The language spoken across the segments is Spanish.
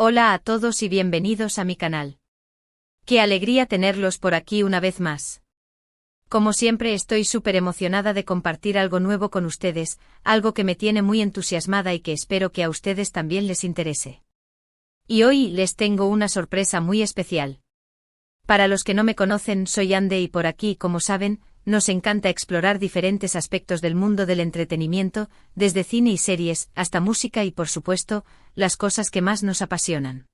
Hola a todos y bienvenidos a mi canal. Qué alegría tenerlos por aquí una vez más. Como siempre estoy súper emocionada de compartir algo nuevo con ustedes, algo que me tiene muy entusiasmada y que espero que a ustedes también les interese. Y hoy les tengo una sorpresa muy especial. Para los que no me conocen, soy Ande y por aquí, como saben, nos encanta explorar diferentes aspectos del mundo del entretenimiento, desde cine y series, hasta música y por supuesto, las cosas que más nos apasionan.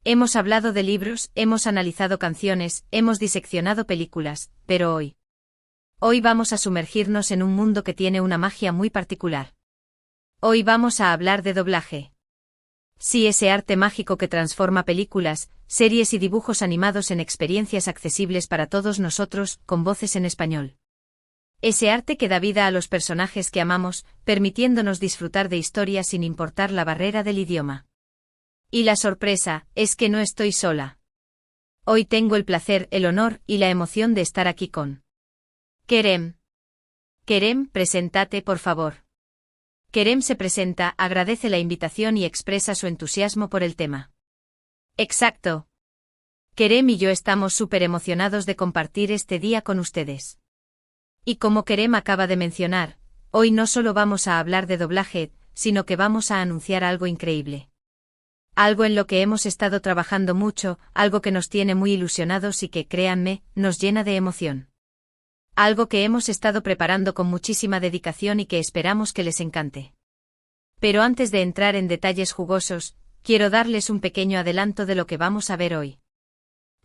Hemos hablado de libros, hemos analizado canciones, hemos diseccionado películas, pero hoy vamos a sumergirnos en un mundo que tiene una magia muy particular. Hoy vamos a hablar de doblaje. Sí, ese arte mágico que transforma películas, series y dibujos animados en experiencias accesibles para todos nosotros, con voces en español. Ese arte que da vida a los personajes que amamos, permitiéndonos disfrutar de historias sin importar la barrera del idioma. Y la sorpresa, es que no estoy sola. Hoy tengo el placer, el honor y la emoción de estar aquí con Kerem. Kerem, preséntate por favor. Kerem se presenta, agradece la invitación y expresa su entusiasmo por el tema. Exacto. Kerem y yo estamos súper emocionados de compartir este día con ustedes. Y como Kerem acaba de mencionar, hoy no solo vamos a hablar de doblaje, sino que vamos a anunciar algo increíble. Algo en lo que hemos estado trabajando mucho, algo que nos tiene muy ilusionados y que, créanme, nos llena de emoción. Algo que hemos estado preparando con muchísima dedicación y que esperamos que les encante. Pero antes de entrar en detalles jugosos, quiero darles un pequeño adelanto de lo que vamos a ver hoy.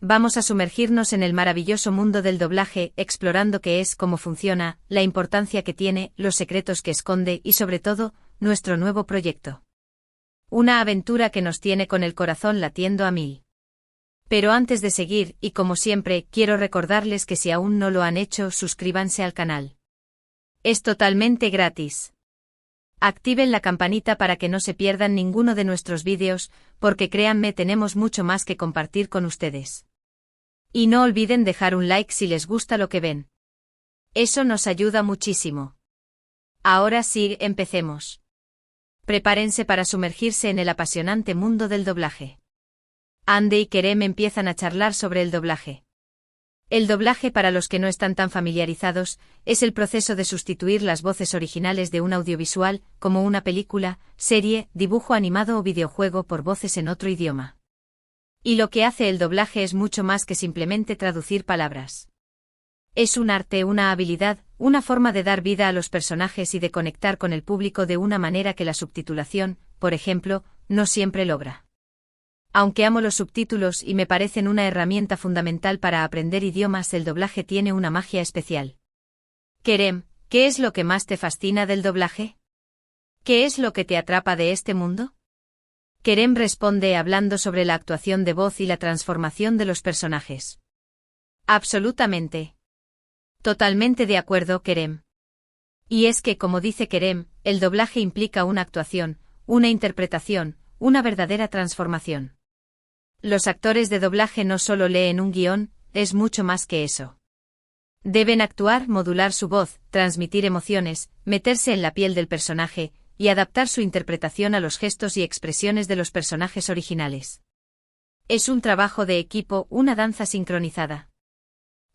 Vamos a sumergirnos en el maravilloso mundo del doblaje, explorando qué es, cómo funciona, la importancia que tiene, los secretos que esconde y sobre todo, nuestro nuevo proyecto. Una aventura que nos tiene con el corazón latiendo a mil. Pero antes de seguir, y como siempre, quiero recordarles que si aún no lo han hecho, suscríbanse al canal. Es totalmente gratis. Activen la campanita para que no se pierdan ninguno de nuestros vídeos, porque créanme, tenemos mucho más que compartir con ustedes. Y no olviden dejar un like si les gusta lo que ven. Eso nos ayuda muchísimo. Ahora sí, empecemos. Prepárense para sumergirse en el apasionante mundo del doblaje. Ande y Kerem empiezan a charlar sobre el doblaje. El doblaje, para los que no están tan familiarizados, es el proceso de sustituir las voces originales de un audiovisual, como una película, serie, dibujo animado o videojuego, por voces en otro idioma. Y lo que hace el doblaje es mucho más que simplemente traducir palabras. Es un arte, una habilidad, una forma de dar vida a los personajes y de conectar con el público de una manera que la subtitulación, por ejemplo, no siempre logra. Aunque amo los subtítulos y me parecen una herramienta fundamental para aprender idiomas, el doblaje tiene una magia especial. Kerem, ¿qué es lo que más te fascina del doblaje? ¿Qué es lo que te atrapa de este mundo? Kerem responde hablando sobre la actuación de voz y la transformación de los personajes. Absolutamente. Totalmente de acuerdo, Kerem. Y es que, como dice Kerem, el doblaje implica una actuación, una interpretación, una verdadera transformación. Los actores de doblaje no solo leen un guión, es mucho más que eso. Deben actuar, modular su voz, transmitir emociones, meterse en la piel del personaje, y adaptar su interpretación a los gestos y expresiones de los personajes originales. Es un trabajo de equipo, una danza sincronizada.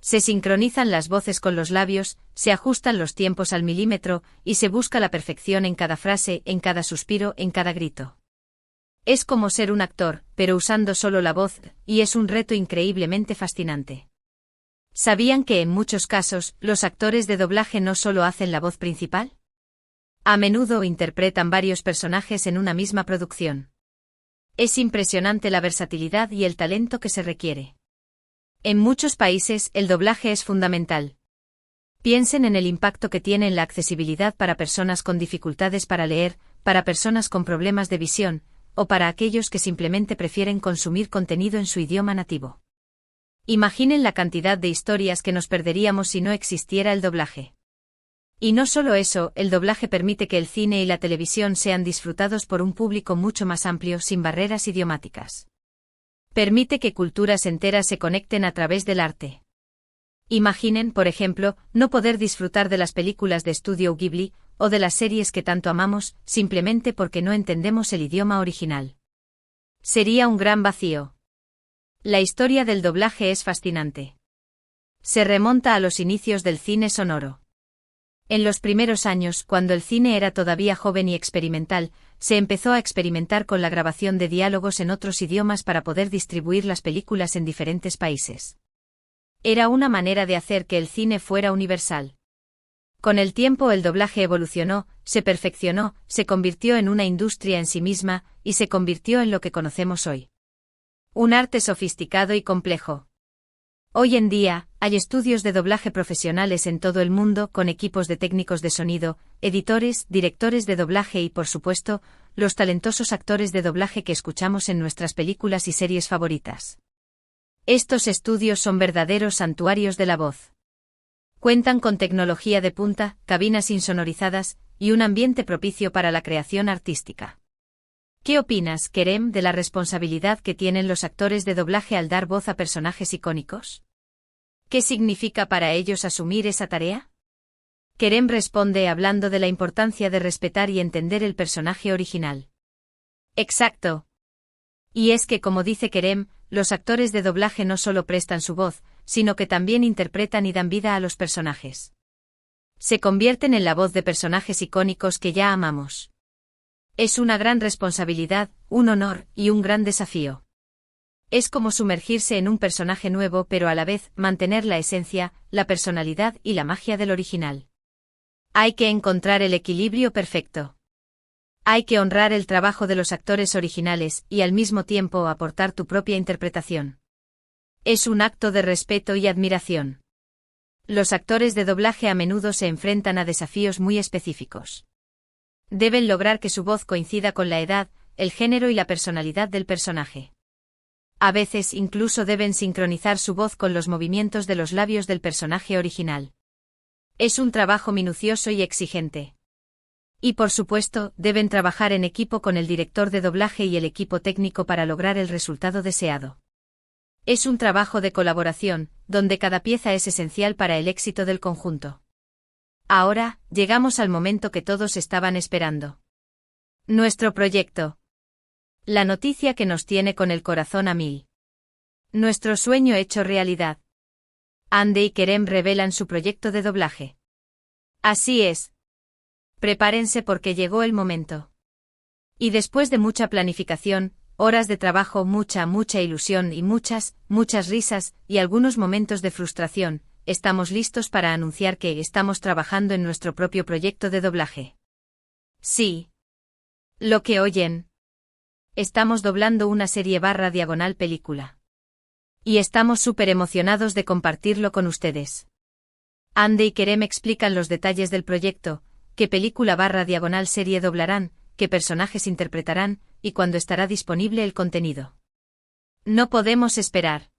Se sincronizan las voces con los labios, se ajustan los tiempos al milímetro, y se busca la perfección en cada frase, en cada suspiro, en cada grito. Es como ser un actor, pero usando solo la voz, y es un reto increíblemente fascinante. ¿Sabían que en muchos casos, los actores de doblaje no solo hacen la voz principal? A menudo interpretan varios personajes en una misma producción. Es impresionante la versatilidad y el talento que se requiere. En muchos países, el doblaje es fundamental. Piensen en el impacto que tiene en la accesibilidad para personas con dificultades para leer, para personas con problemas de visión, o para aquellos que simplemente prefieren consumir contenido en su idioma nativo. Imaginen la cantidad de historias que nos perderíamos si no existiera el doblaje. Y no solo eso, el doblaje permite que el cine y la televisión sean disfrutados por un público mucho más amplio, sin barreras idiomáticas. Permite que culturas enteras se conecten a través del arte. Imaginen, por ejemplo, no poder disfrutar de las películas de estudio Ghibli, o de las series que tanto amamos, simplemente porque no entendemos el idioma original. Sería un gran vacío. La historia del doblaje es fascinante. Se remonta a los inicios del cine sonoro. En los primeros años, cuando el cine era todavía joven y experimental, se empezó a experimentar con la grabación de diálogos en otros idiomas para poder distribuir las películas en diferentes países. Era una manera de hacer que el cine fuera universal. Con el tiempo el doblaje evolucionó, se perfeccionó, se convirtió en una industria en sí misma, y se convirtió en lo que conocemos hoy. Un arte sofisticado y complejo. Hoy en día, hay estudios de doblaje profesionales en todo el mundo con equipos de técnicos de sonido, editores, directores de doblaje y, por supuesto, los talentosos actores de doblaje que escuchamos en nuestras películas y series favoritas. Estos estudios son verdaderos santuarios de la voz. Cuentan con tecnología de punta, cabinas insonorizadas y un ambiente propicio para la creación artística. ¿Qué opinas, Kerem, de la responsabilidad que tienen los actores de doblaje al dar voz a personajes icónicos? ¿Qué significa para ellos asumir esa tarea? Kerem responde hablando de la importancia de respetar y entender el personaje original. Exacto. Y es que, como dice Kerem, los actores de doblaje no solo prestan su voz, sino que también interpretan y dan vida a los personajes. Se convierten en la voz de personajes icónicos que ya amamos. Es una gran responsabilidad, un honor y un gran desafío. Es como sumergirse en un personaje nuevo pero a la vez mantener la esencia, la personalidad y la magia del original. Hay que encontrar el equilibrio perfecto. Hay que honrar el trabajo de los actores originales y al mismo tiempo aportar tu propia interpretación. Es un acto de respeto y admiración. Los actores de doblaje a menudo se enfrentan a desafíos muy específicos. Deben lograr que su voz coincida con la edad, el género y la personalidad del personaje. A veces incluso deben sincronizar su voz con los movimientos de los labios del personaje original. Es un trabajo minucioso y exigente. Y por supuesto, deben trabajar en equipo con el director de doblaje y el equipo técnico para lograr el resultado deseado. Es un trabajo de colaboración, donde cada pieza es esencial para el éxito del conjunto. Ahora, llegamos al momento que todos estaban esperando. Nuestro proyecto. La noticia que nos tiene con el corazón a mil. Nuestro sueño hecho realidad. Andy y Kerem revelan su proyecto de doblaje. Así es. Prepárense porque llegó el momento. Y después de mucha planificación, horas de trabajo, mucha ilusión y muchas risas, y algunos momentos de frustración, estamos listos para anunciar que estamos trabajando en nuestro propio proyecto de doblaje. Sí. Lo que oyen. Estamos doblando una serie / película. Y estamos súper emocionados de compartirlo con ustedes. Andy y Kerem explican los detalles del proyecto, qué película / serie doblarán, qué personajes interpretarán, y cuándo estará disponible el contenido. No podemos esperar.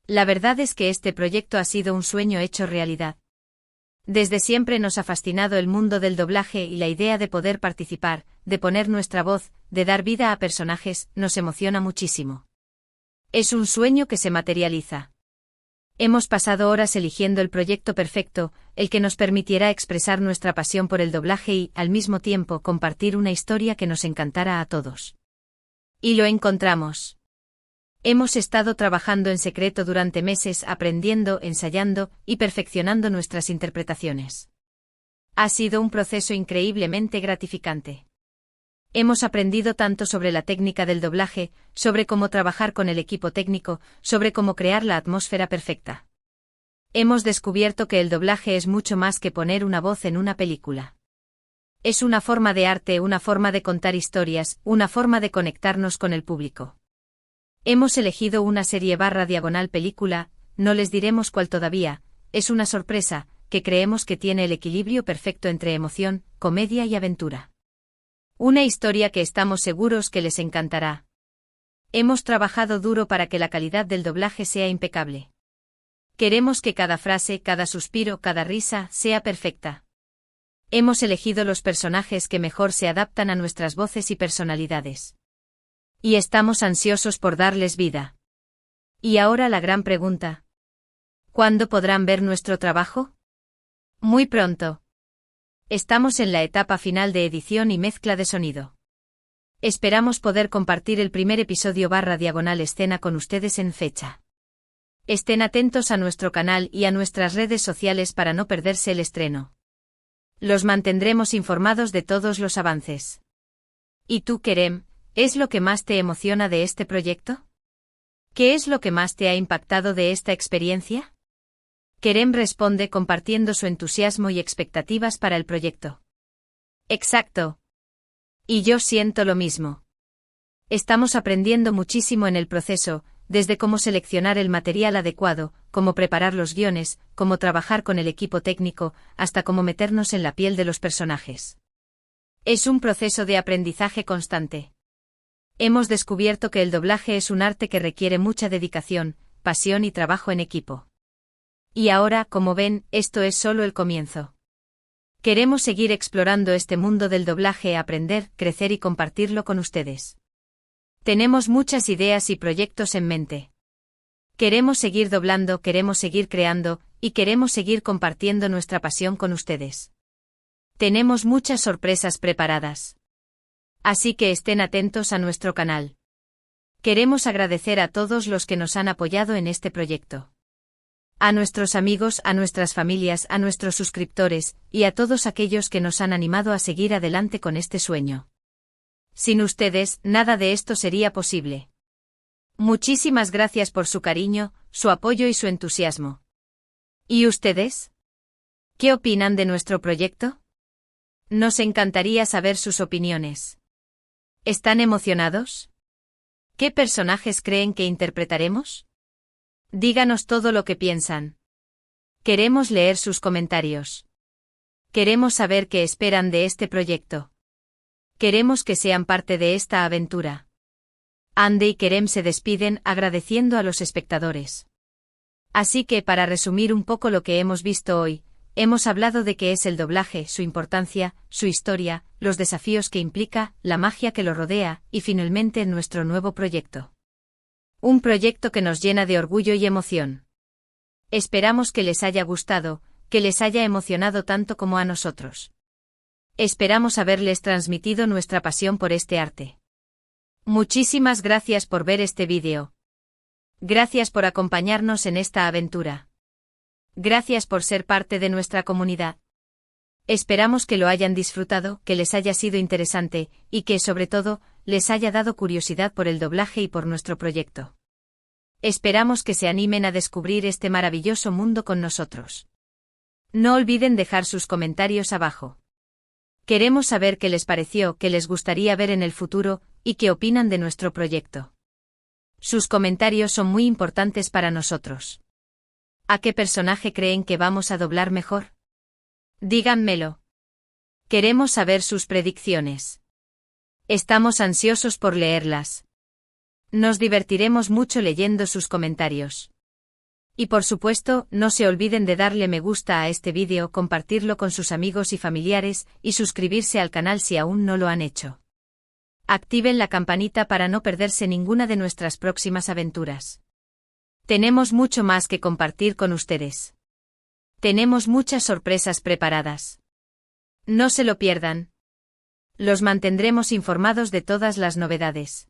La verdad es que este proyecto ha sido un sueño hecho realidad. Desde siempre nos ha fascinado el mundo del doblaje y la idea de poder participar, de poner nuestra voz, de dar vida a personajes, nos emociona muchísimo. Es un sueño que se materializa. Hemos pasado horas eligiendo el proyecto perfecto, el que nos permitiera expresar nuestra pasión por el doblaje y, al mismo tiempo, compartir una historia que nos encantara a todos. Y lo encontramos. Hemos estado trabajando en secreto durante meses aprendiendo, ensayando y perfeccionando nuestras interpretaciones. Ha sido un proceso increíblemente gratificante. Hemos aprendido tanto sobre la técnica del doblaje, sobre cómo trabajar con el equipo técnico, sobre cómo crear la atmósfera perfecta. Hemos descubierto que el doblaje es mucho más que poner una voz en una película. Es una forma de arte, una forma de contar historias, una forma de conectarnos con el público. Hemos elegido una serie / película, no les diremos cuál todavía, es una sorpresa, que creemos que tiene el equilibrio perfecto entre emoción, comedia y aventura. Una historia que estamos seguros que les encantará. Hemos trabajado duro para que la calidad del doblaje sea impecable. Queremos que cada frase, cada suspiro, cada risa, sea perfecta. Hemos elegido los personajes que mejor se adaptan a nuestras voces y personalidades. Y estamos ansiosos por darles vida. Y ahora la gran pregunta. ¿Cuándo podrán ver nuestro trabajo? Muy pronto. Estamos en la etapa final de edición y mezcla de sonido. Esperamos poder compartir el primer episodio / escena con ustedes en fecha. Estén atentos a nuestro canal y a nuestras redes sociales para no perderse el estreno. Los mantendremos informados de todos los avances. ¿Y tú, Kerem, es lo que más te emociona de este proyecto? ¿Qué es lo que más te ha impactado de esta experiencia? Kerem responde compartiendo su entusiasmo y expectativas para el proyecto. Exacto. Y yo siento lo mismo. Estamos aprendiendo muchísimo en el proceso, desde cómo seleccionar el material adecuado, cómo preparar los guiones, cómo trabajar con el equipo técnico, hasta cómo meternos en la piel de los personajes. Es un proceso de aprendizaje constante. Hemos descubierto que el doblaje es un arte que requiere mucha dedicación, pasión y trabajo en equipo. Y ahora, como ven, esto es solo el comienzo. Queremos seguir explorando este mundo del doblaje, aprender, crecer y compartirlo con ustedes. Tenemos muchas ideas y proyectos en mente. Queremos seguir doblando, queremos seguir creando, y queremos seguir compartiendo nuestra pasión con ustedes. Tenemos muchas sorpresas preparadas. Así que estén atentos a nuestro canal. Queremos agradecer a todos los que nos han apoyado en este proyecto. A nuestros amigos, a nuestras familias, a nuestros suscriptores, y a todos aquellos que nos han animado a seguir adelante con este sueño. Sin ustedes, nada de esto sería posible. Muchísimas gracias por su cariño, su apoyo y su entusiasmo. ¿Y ustedes? ¿Qué opinan de nuestro proyecto? Nos encantaría saber sus opiniones. ¿Están emocionados? ¿Qué personajes creen que interpretaremos? Díganos todo lo que piensan. Queremos leer sus comentarios. Queremos saber qué esperan de este proyecto. Queremos que sean parte de esta aventura. Ande y Kerem se despiden agradeciendo a los espectadores. Así que para resumir un poco lo que hemos visto hoy, hemos hablado de qué es el doblaje, su importancia, su historia, los desafíos que implica, la magia que lo rodea, y finalmente nuestro nuevo proyecto. Un proyecto que nos llena de orgullo y emoción. Esperamos que les haya gustado, que les haya emocionado tanto como a nosotros. Esperamos haberles transmitido nuestra pasión por este arte. Muchísimas gracias por ver este vídeo. Gracias por acompañarnos en esta aventura. Gracias por ser parte de nuestra comunidad. Esperamos que lo hayan disfrutado, que les haya sido interesante, y que, sobre todo, les haya dado curiosidad por el doblaje y por nuestro proyecto. Esperamos que se animen a descubrir este maravilloso mundo con nosotros. No olviden dejar sus comentarios abajo. Queremos saber qué les pareció, qué les gustaría ver en el futuro, y qué opinan de nuestro proyecto. Sus comentarios son muy importantes para nosotros. ¿A qué personaje creen que vamos a doblar mejor? Díganmelo. Queremos saber sus predicciones. Estamos ansiosos por leerlas. Nos divertiremos mucho leyendo sus comentarios. Y por supuesto, no se olviden de darle me gusta a este vídeo, compartirlo con sus amigos y familiares, y suscribirse al canal si aún no lo han hecho. Activen la campanita para no perderse ninguna de nuestras próximas aventuras. Tenemos mucho más que compartir con ustedes. Tenemos muchas sorpresas preparadas. No se lo pierdan. Los mantendremos informados de todas las novedades.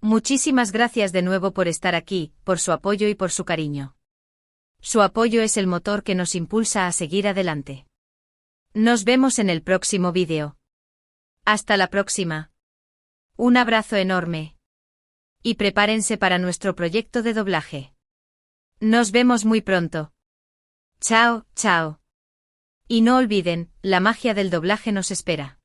Muchísimas gracias de nuevo por estar aquí, por su apoyo y por su cariño. Su apoyo es el motor que nos impulsa a seguir adelante. Nos vemos en el próximo vídeo. Hasta la próxima. Un abrazo enorme. Y prepárense para nuestro proyecto de doblaje. Nos vemos muy pronto. Chao, chao. Y no olviden, la magia del doblaje nos espera.